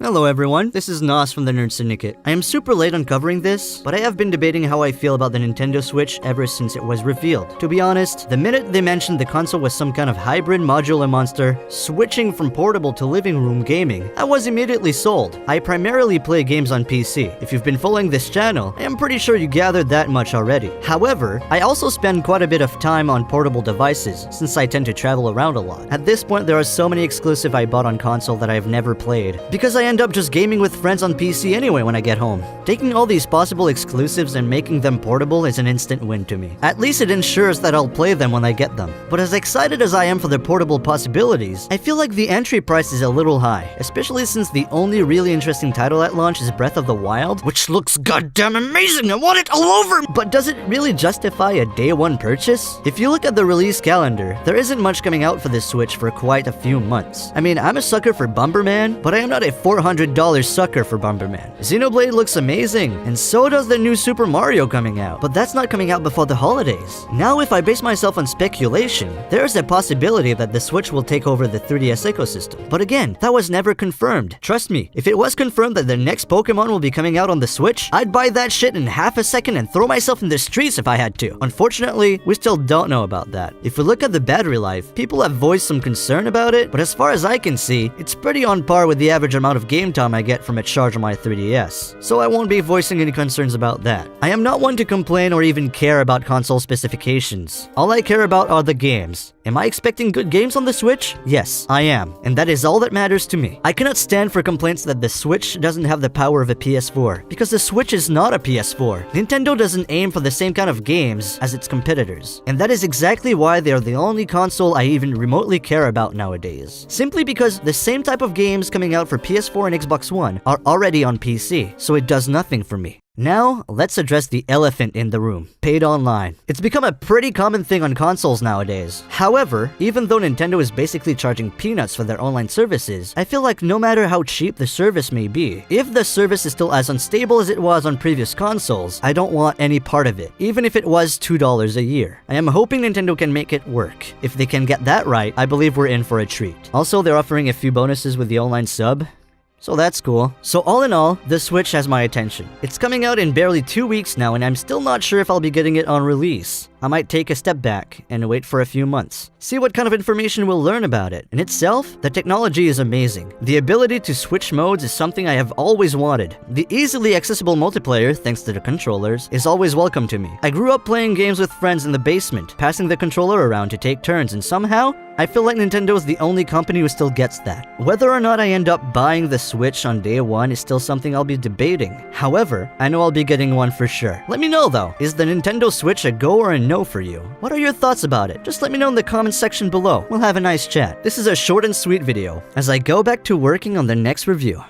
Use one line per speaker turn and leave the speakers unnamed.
Hello everyone, this is Nas from the Nerd Syndicate. I am super late on covering this, but I have been debating how I feel about the Nintendo Switch ever since it was revealed. To be honest, the minute they mentioned the console was some kind of hybrid modular monster, switching from portable to living room gaming, I was immediately sold. I primarily play games on PC. If you've been following this channel, I am pretty sure you gathered that much already. However, I also spend quite a bit of time on portable devices, since I tend to travel around a lot. At this point, there are so many exclusives I bought on console that I have never played, because I end up just gaming with friends on PC anyway when I get home. Taking all these possible exclusives and making them portable is an instant win to me. At least it ensures that I'll play them when I get them. But as excited as I am for the portable possibilities, I feel like the entry price is a little high, especially since the only really interesting title at launch is Breath of the Wild, which looks goddamn amazing. I want it all over! But does it really justify a day one purchase? If you look at the release calendar, there isn't much coming out for this Switch for quite a few months. I mean, I'm a sucker for Bomberman, but I am not a $400 sucker for Bomberman. Xenoblade looks amazing, and so does the new Super Mario coming out, but that's not coming out before the holidays. Now, if I base myself on speculation, there's a possibility that the Switch will take over the 3DS ecosystem. But again, that was never confirmed. Trust me, if it was confirmed that the next Pokemon will be coming out on the Switch, I'd buy that shit in half a second and throw myself in the streets if I had to. Unfortunately, we still don't know about that. If we look at the battery life, people have voiced some concern about it, but as far as I can see, it's pretty on par with the average amount of game time I get from a charge on my 3DS, so I won't be voicing any concerns about that. I am not one to complain or even care about console specifications. All I care about are the games. Am I expecting good games on the Switch? Yes, I am, and that is all that matters to me. I cannot stand for complaints that the Switch doesn't have the power of a PS4, because the Switch is not a PS4. Nintendo doesn't aim for the same kind of games as its competitors, and that is exactly why they are the only console I even remotely care about nowadays. Simply because the same type of games coming out for PS4 and Xbox One are already on PC, so it does nothing for me. Now, let's address the elephant in the room: paid online. It's become a pretty common thing on consoles nowadays. However, even though Nintendo is basically charging peanuts for their online services, I feel like no matter how cheap the service may be, if the service is still as unstable as it was on previous consoles, I don't want any part of it, even if it was $2 a year. I am hoping Nintendo can make it work. If they can get that right, I believe we're in for a treat. Also, they're offering a few bonuses with the online sub, so that's cool. So all in all, the Switch has my attention. It's coming out in barely 2 weeks now, and I'm still not sure if I'll be getting it on release. I might take a step back and wait for a few months, see what kind of information we'll learn about it. In itself, the technology is amazing. The ability to switch modes is something I have always wanted. The easily accessible multiplayer, thanks to the controllers, is always welcome to me. I grew up playing games with friends in the basement, passing the controller around to take turns, and somehow, I feel like Nintendo is the only company who still gets that. Whether or not I end up buying the Switch on day one is still something I'll be debating. However, I know I'll be getting one for sure. Let me know though, is the Nintendo Switch a go or a no for you? What are your thoughts about it? Just let me know in the comments section below. We'll have a nice chat. This is a short and sweet video, as I go back to working on the next review.